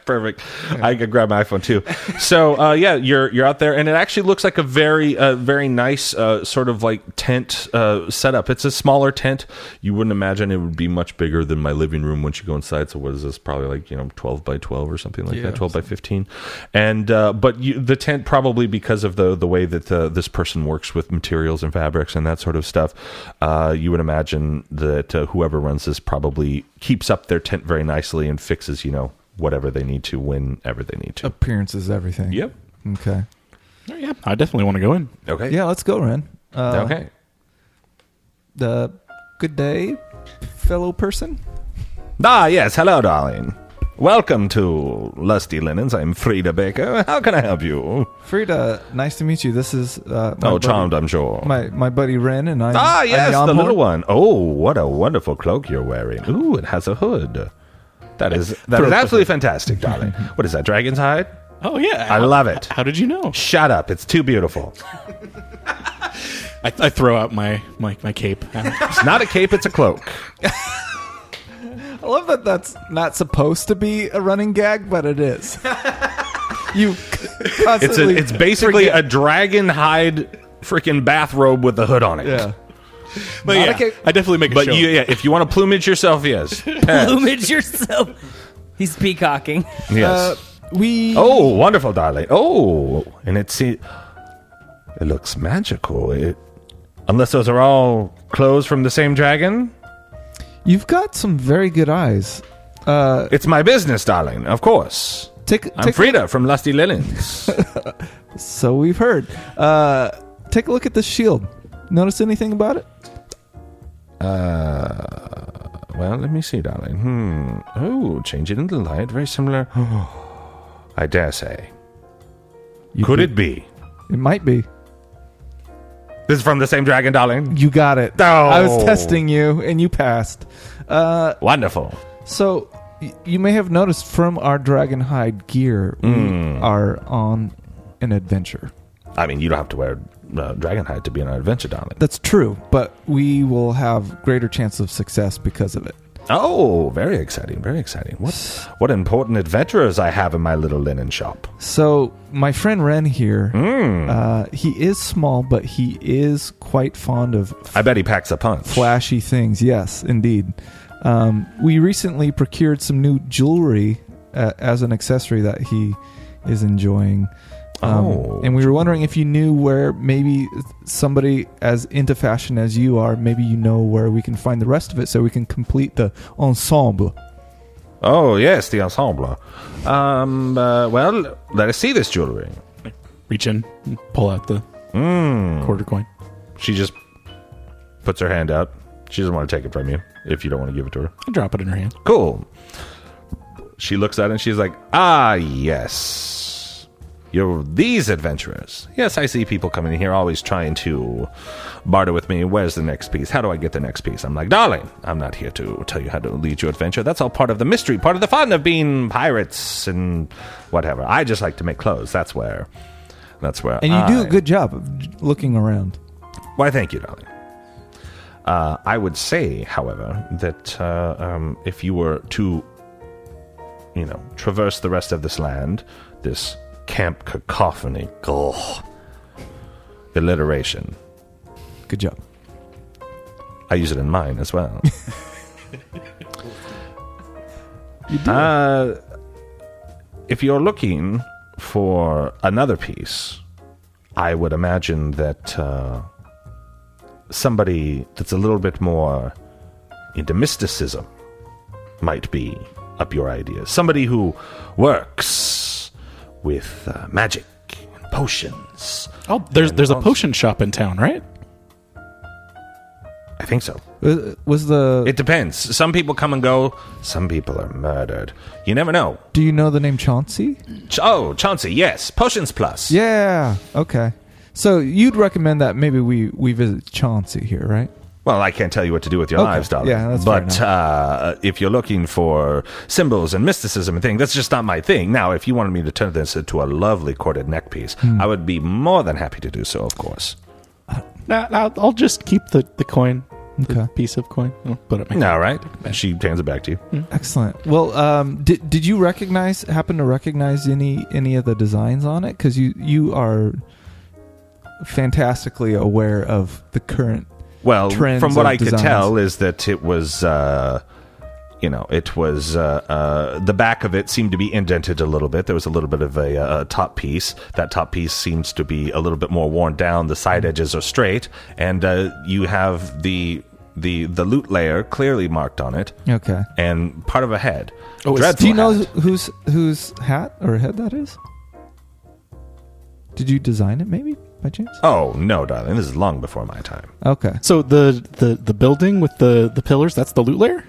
Perfect. I could grab my iPhone too. So you're out there, and it actually looks like a very nice sort of like tent setup. It's a smaller tent. You wouldn't imagine it would be much bigger than my living room once you go inside. So what is this? Probably like 12 by 12 or something like that. 12 by 15. And but the tent, probably because of the way that this person works with materials and fabrics and that sort of stuff, you would imagine that whoever runs this probably keeps up their tent very nicely and fixes whatever they need to whenever they need to. Appearance is everything. Yep. Okay. Oh, yeah, I definitely want to go in. Okay. Yeah, let's go, Ren. Okay. Good day, fellow person. Yes. Hello, darling. Welcome to Lusty Linens. I'm Frida Baker. How can I help you? Frida, nice to meet you. This is Charmed, I'm sure. my buddy Ren, and I'm yes, I'm the Yamhor. little one. Oh, what a wonderful cloak you're wearing. Ooh, it has a hood. That is absolutely fantastic, darling. What is that, dragon's hide? Oh, yeah. I love it. How did you know? Shut up. It's too beautiful. I throw out my cape. It's not a cape, it's a cloak. I love that that's not supposed to be a running gag, but it is. You constantly It's basically a dragon hide freaking bathrobe with a hood on it. yeah. But Not yeah, a cape. I definitely make a But show. if you want to plumage yourself, yes. Pass. Plumage yourself. He's peacocking. Yes. We Oh, wonderful, darling. Oh, and it looks magical. Unless those are all clothes from the same dragon? You've got some very good eyes. It's my business, darling, of course. I'm Frida from Lusty Linens. So we've heard. Take a look at this shield. Notice anything about it? Well, let me see, darling. Oh, change it into light. Very similar. I dare say. Could it be? It might be. This is from the same dragon, darling? You got it. Oh. I was testing you, and you passed. Wonderful. So you may have noticed from our dragon hide gear, we are on an adventure. I mean, you don't have to wear dragon hide to be on an adventure, darling. That's true, but we will have greater chance of success because of it. Oh, very exciting, very exciting. What important adventurers I have in my little linen shop. So my friend Ren here, he is small, but he is quite fond of I bet he packs a punch. flashy things. Yes, indeed. We recently procured some new jewelry as an accessory that he is enjoying. And we were wondering if you knew where maybe somebody as into fashion as you are, maybe you know where we can find the rest of it so we can complete the ensemble. Oh, yes, the ensemble. Well, let us see this jewelry. Reach in, and pull out the quarter coin. She just puts her hand out. She doesn't want to take it from you if you don't want to give it to her. I drop it in her hand. Cool. She looks at it and she's like, yes. You're these adventurers. Yes, I see people coming in here always trying to barter with me. Where's the next piece? How do I get the next piece? I'm like, darling, I'm not here to tell you how to lead your adventure. That's all part of the mystery, part of the fun of being pirates and whatever. I just like to make clothes. That's where. And you do a good job of looking around. Why, thank you, darling. I would say, however, that if you were to, traverse the rest of this land, this Camp Cacophony, alliteration. Good job. I use it in mine as well. You do. If you're looking for another piece, I would imagine that somebody that's a little bit more into mysticism might be up your ideas. Somebody who works with magic and potions. Oh, there's a potion shop in town, right? I think so. It depends. Some people come and go. Some people are murdered. You never know. Do you know the name Chauncey? Chauncey, yes. Potions Plus. Yeah. Okay. So you'd recommend that maybe we visit Chauncey here, right? Well, I can't tell you what to do with your Okay. lives, darling. Yeah, that's fair But if you're looking for symbols and mysticism and things, that's just not my thing. Now, if you wanted me to turn this into a lovely corded neck piece, I would be more than happy to do so, of course. I'll just keep the coin. The Okay. piece of coin. I'll put it. All right. She hands it back to you. Excellent. Well, did you happen to recognize any of the designs on it? Because you are fantastically aware of the current Well, trends from what of I could designs. tell is that it was, it was the back of it seemed to be indented a little bit. There was a little bit of a top piece. That top piece seems to be a little bit more worn down. The side edges are straight, and you have the loot layer clearly marked on it. Okay. And part of a head. Oh, Do you know hat. whose hat or head that is? Did you design it, maybe by chance? Oh no, darling! This is long before my time. Okay. So the building with the pillars, that's the loot layer?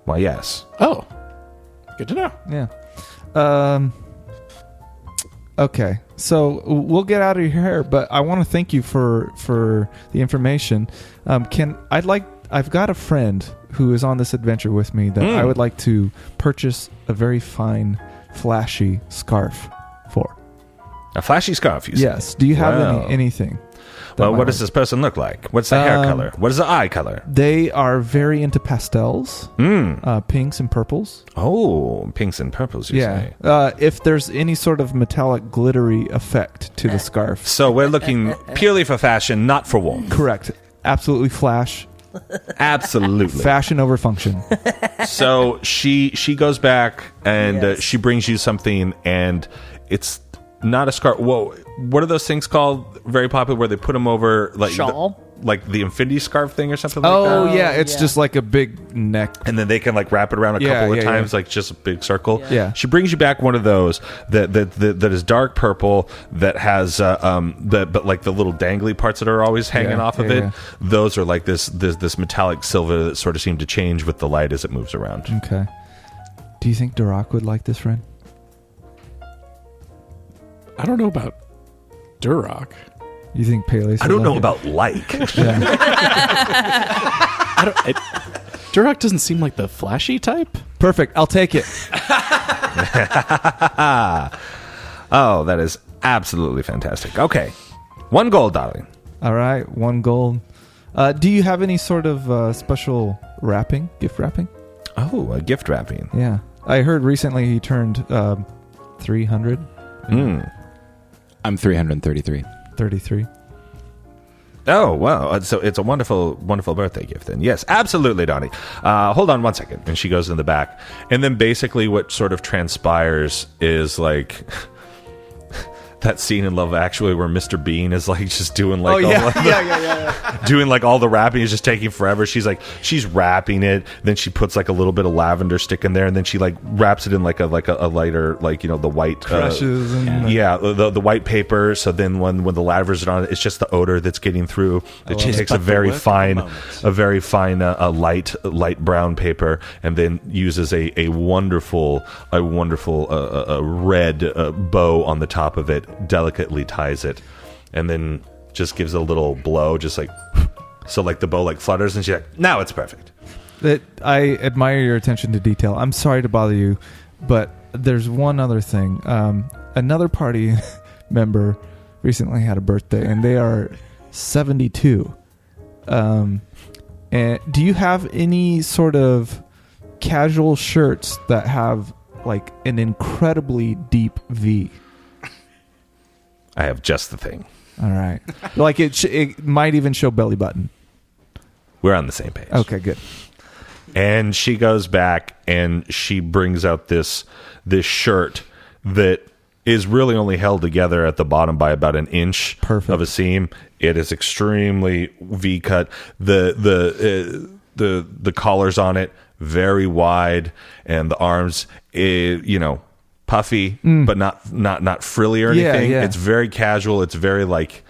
Well, yes. Oh. Good to know. Yeah. Okay. So we'll get out of here, but I want to thank you for the information. I've got a friend who is on this adventure with me that I would like to purchase a very fine, flashy scarf for. A flashy scarf, you say? Yes. Do you have Wow. anything? Well, what does this person look like? What's the hair color? What is the eye color? They are very into pastels, pinks and purples. Oh, pinks and purples, you say. If there's any sort of metallic glittery effect to the scarf. So we're looking purely for fashion, not for warmth. Correct. Absolutely flash. Absolutely. Fashion over function. So she goes back and she brings you something, and it's not a scarf. Whoa, what are those things called? Very popular, where they put them over like Shawl? the infinity scarf thing or something like that. Oh, yeah. It's yeah. just like a big neck. And then they can like wrap it around a Yeah, couple of yeah, times, yeah. like just a big circle. Yeah. She brings you back one of those that is dark purple that has but like the little dangly parts that are always hanging Yeah, off of yeah, it. yeah. Those are like this metallic silver that sort of seem to change with the light as it moves around. Okay. Do you think Duroc would like this, friend? I don't know about Duroc. You think Peleus? I don't know about like. Yeah. Duroc doesn't seem like the flashy type. Perfect. I'll take it. Oh, that is absolutely fantastic. Okay. 1 gold, darling. All right. 1 gold. Do you have any sort of special wrapping, gift wrapping? Oh, a gift wrapping. Yeah. I heard recently he turned 300. I'm 333. 33. Oh, wow. So it's a wonderful, wonderful birthday gift then. Yes, absolutely, Donnie. Hold on one second. And she goes in the back. And then basically what sort of transpires is like that scene in Love Actually where Mr. Bean is like just doing like doing like all the wrapping is just taking forever. She's wrapping it, then she puts like a little bit of lavender stick in there, and then she like wraps it in like a lighter, like, you know, the white Crushes and the white paper. So then when the lavender's on it, it's just the odor that's getting through. That she takes a very fine light brown paper, and then uses a wonderful red bow on the top of it, delicately ties it, and then just gives a little blow, just like so, like the bow like flutters, and she's like, now it's perfect. That I admire your attention to detail. I'm sorry to bother you, but there's one other thing. Another party member recently had a birthday, and they are 72. And do you have any sort of casual shirts that have like an incredibly deep V? I have just the thing. All right. Like it might even show belly button. We're on the same page. Okay, good. And she goes back and she brings out this shirt that is really only held together at the bottom by about an inch Perfect. of a seam. It is extremely V cut. The collars on it very wide, and the arms, puffy, but not frilly or Yeah, anything. yeah. It's very casual. It's very like,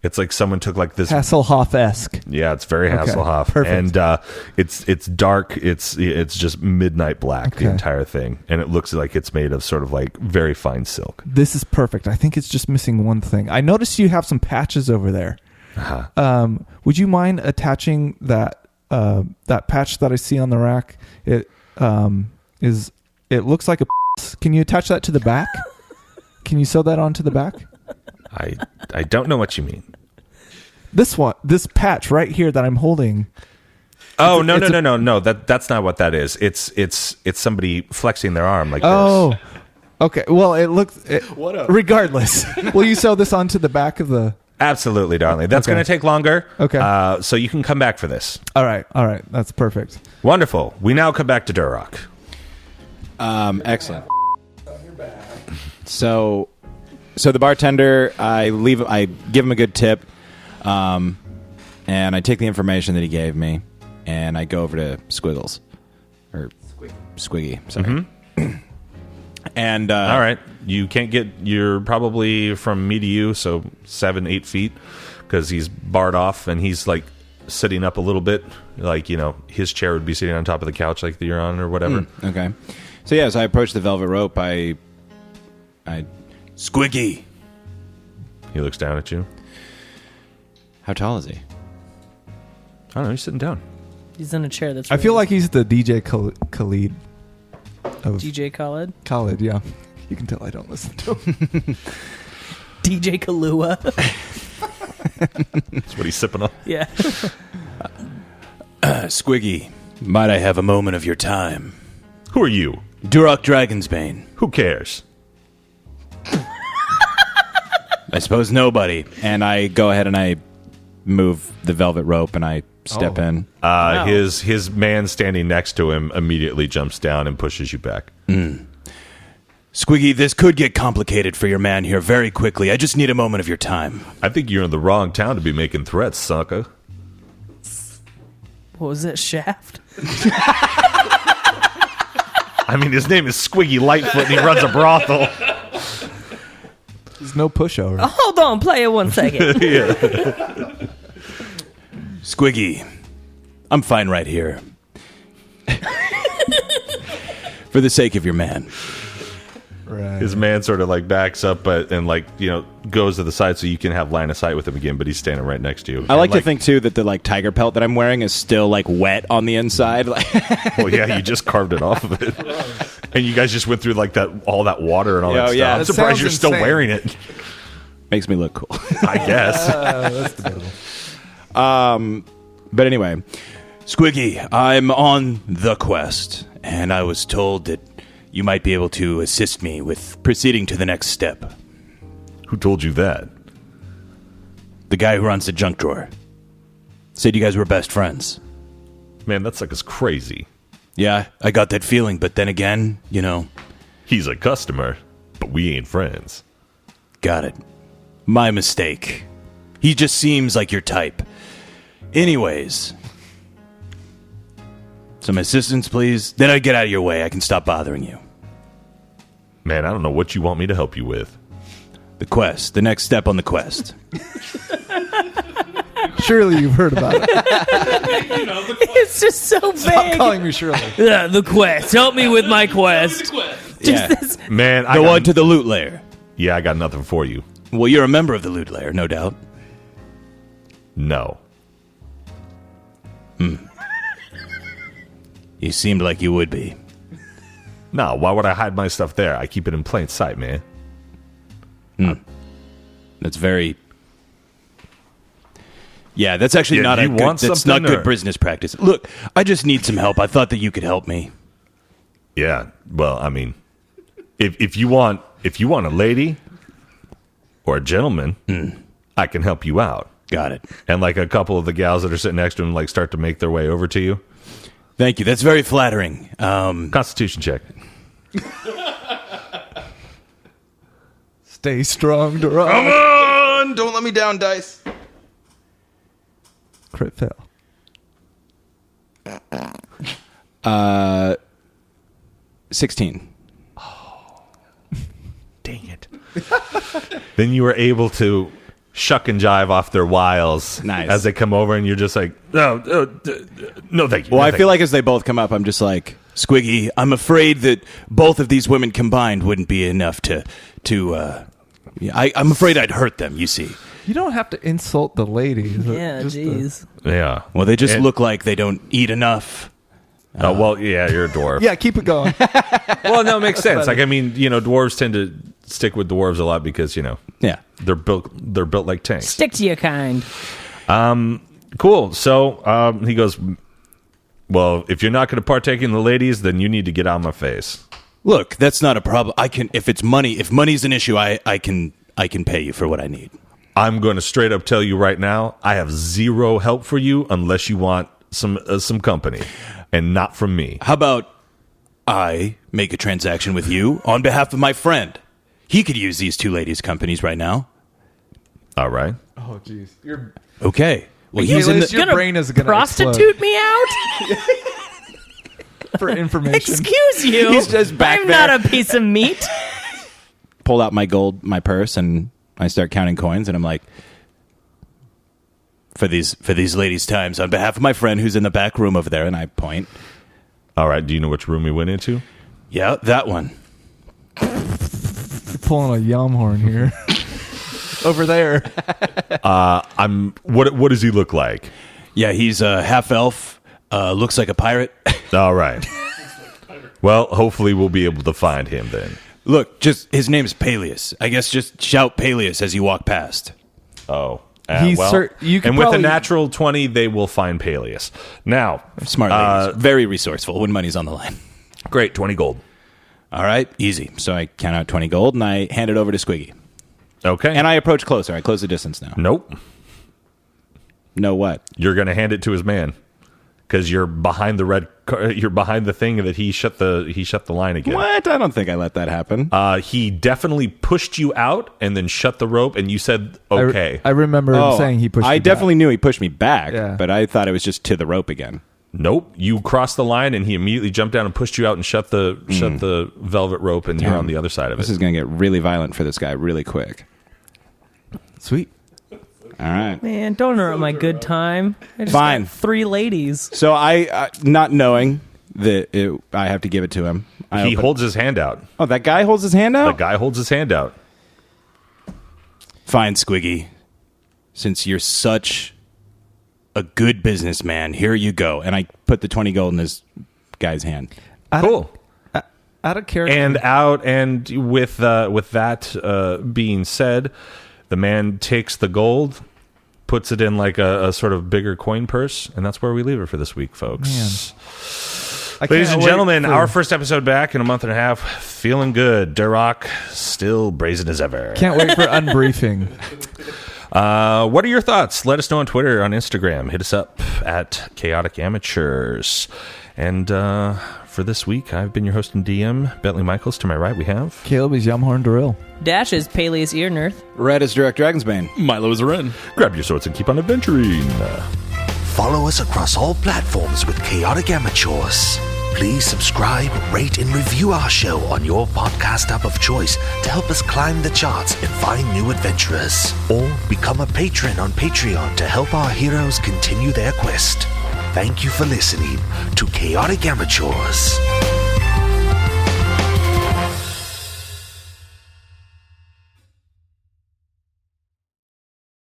it's like someone took like this. Hasselhoff-esque. Yeah, it's very Okay, Hasselhoff, perfect. and it's dark. It's just midnight black, the Okay. entire thing, and it looks like it's made of sort of like very fine silk. This is perfect. I think it's just missing one thing. I noticed you have some patches over there. Uh-huh. Would you mind attaching that patch that I see on the rack? It looks like a. Can you attach that to the back? Can you sew that onto the back? I don't know what you mean. This one, this patch right here that I'm holding. Oh, no. That's not what that is. It's somebody flexing their arm like Oh, this. okay. Well, it looks. What up? Regardless, will you sew this onto the back of the? Absolutely, darling. That's Okay. going to take longer. Okay. So you can come back for this. All right. That's perfect. Wonderful. We now come back to Durock. Excellent. So the bartender, I give him a good tip, and I take the information that he gave me, and I go over to Squiggles, or Squiggy. Sorry. And All right. You're probably from me to you, so 7-8 feet, because he's barred off and he's like sitting up a little bit, like, his chair would be sitting on top of the couch like you're on or whatever. Okay. So as I approach the velvet rope, I Squiggy. He looks down at you. How tall is he? I don't know. He's sitting down. He's in a chair that's I feel like he's the DJ Khalid of DJ Khaled. Khalid. Yeah, you can tell I don't listen to him. DJ Kahlua. That's what he's sipping on. Yeah. Squiggy, might I have a moment of your time? Who are you? Durock Dragonsbane. Who cares? I suppose nobody. And I go ahead and I move the velvet rope and I step in. His man standing next to him immediately jumps down and pushes you back. Squiggy, this could get complicated for your man here very quickly. I just need a moment of your time. I think you're in the wrong town to be making threats, sucker. What was it, Shaft? I mean, his name is Squiggy Lightfoot and he runs a brothel. There's no pushover. Hold on, player, 1 second. Squiggy, I'm fine right here. For the sake of your man. Right. His man sort of like backs up and goes to the side so you can have line of sight with him again, but he's standing right next to you. I like to think too that the tiger pelt that I'm wearing is still wet on the inside. Well, yeah, you just carved it off of it. And you guys just went through all that water and all that stuff. Yeah. I'm That surprised sounds you're still insane. wearing it. Makes me look cool. I guess. That's debatable. But anyway, Squiggy, I'm on the quest, and I was told that you might be able to assist me with proceeding to the next step. Who told you that? The guy who runs the junk drawer said you guys were best friends. Man, that sucker's crazy. Yeah, I got that feeling, but then again, He's a customer, but we ain't friends. got it. My mistake. He just seems like your type. Anyways, some assistance, please. Then I get out of your way. I can stop bothering you. Man, I don't know what you want me to help you with. The quest. The next step on the quest. Surely you've heard about it. It's just so Stop big. calling me Shirley. Yeah, the quest. Help me with my quest. Yeah. This. Man, Go on to the loot lair. Yeah, I got nothing for you. Well, you're a member of the loot lair, no doubt. No. You seemed like you would be. No, why would I hide my stuff there? I keep it in plain sight, man. That's very... Yeah, that's actually Yeah, not you a good, want that's not something, good or- business practice. Look, I just need some help. I thought that you could help me. Yeah, well, I mean, if you want a lady or a gentleman, I can help you out. Got it. And a couple of the gals that are sitting next to him start to make their way over to you. Thank you. That's very flattering. Constitution check. Stay strong, Durock. Come on! Don't let me down, dice. Crit fail. 16. Dang it. Then you were able to shuck and jive off their wiles Nice. as they come over, and you're just like, no, no, thank you. Well, no, I thank feel you. like as they both come up, I'm just like, Squiggy, I'm afraid that both of these women combined wouldn't be enough to I'm afraid I'd hurt them, you see. You don't have to insult the ladies. Yeah, Just, jeez. Yeah. Well, they just And- look like they don't eat enough. Oh, well, yeah, you're a dwarf. yeah, keep it going. Well, no, it makes sense. I mean, dwarves tend to stick with dwarves a lot because, Yeah. they're built like tanks. Stick to your kind. Cool. So he goes, well, if you're not going to partake in the ladies, then you need to get out of my face. Look, that's not a problem. I can, if it's money, if money's an issue, I can pay you for what I need. I'm going to straight up tell you right now, I have zero help for you unless you want some company, and not from me. How about I make a transaction with you on behalf of my friend? He could use these two ladies' companies right now. All right. Oh, jeez. You're Okay. Well, he's in the. your brain is going to prostitute me out? for information. Excuse you. He's just back I'm there. not a piece of meat. Pull out my purse, and I start counting coins, and I'm like, For these ladies' times, on behalf of my friend who's in the back room over there, and I point. All right. Do you know which room we went into? Yeah, that one. You're pulling a yum horn here. Over there. What does he look like? Yeah, he's a half elf. Looks like a pirate. All right. Well, hopefully we'll be able to find him then. Look, just his name's Peleus. I guess just shout Peleus as you walk past. Oh. You could and with probably- a natural 20, they will find Peleus. Now, Smart ladies. Very resourceful when money's on the line. great, 20 gold. All right, easy. so I count out 20 gold, and I hand it over to Squiggy. Okay. And I approach closer. I close the distance now. Nope. No what? You're going to hand it to his man because you're behind you're behind the thing that he shut the line again. What? I don't think I let that happen. He definitely pushed you out and then shut the rope, and you said okay. I remember him saying he pushed I you definitely knew he pushed me back, Yeah. but I thought it was just to the rope again. Nope. You crossed the line, and he immediately jumped down and pushed you out and shut the velvet rope, and you're on the other side of This it. is going to get really violent for this guy really quick. back. Sweet. All right. Man, don't ruin my good time. I just Fine. got 3 ladies. So I not knowing that I have to give it to him. He holds his hand out. Oh, that guy holds his hand The out? guy holds his hand out. Fine, Squiggy. Since you're such a good businessman, here you go. And I put the 20 gold in this guy's hand. Cool. Out of character. And with that being said, the man takes the gold, puts it in like a sort of bigger coin purse, and that's where we leave it for this week, folks. Ladies and gentlemen, our first episode back in a month and a half, feeling good. Durock still brazen as ever. Can't wait for unbriefing. What are your thoughts? Let us know on Twitter, on Instagram. Hit us up at Chaotic Amateurs. And for this week, I've been your host and DM, Bentley Michaels. To my right, we have Caleb is Yumhorn Doril. Dash is Peleus Ear Nerd. Red is Direct Dragonsbane. Milo is a Ren. Grab your swords and keep on adventuring. Follow us across all platforms with Chaotic Amateurs. Please subscribe, rate, and review our show on your podcast app of choice to help us climb the charts and find new adventurers. Or become a patron on Patreon to help our heroes continue their quest. Thank you for listening to Chaotic Amateurs.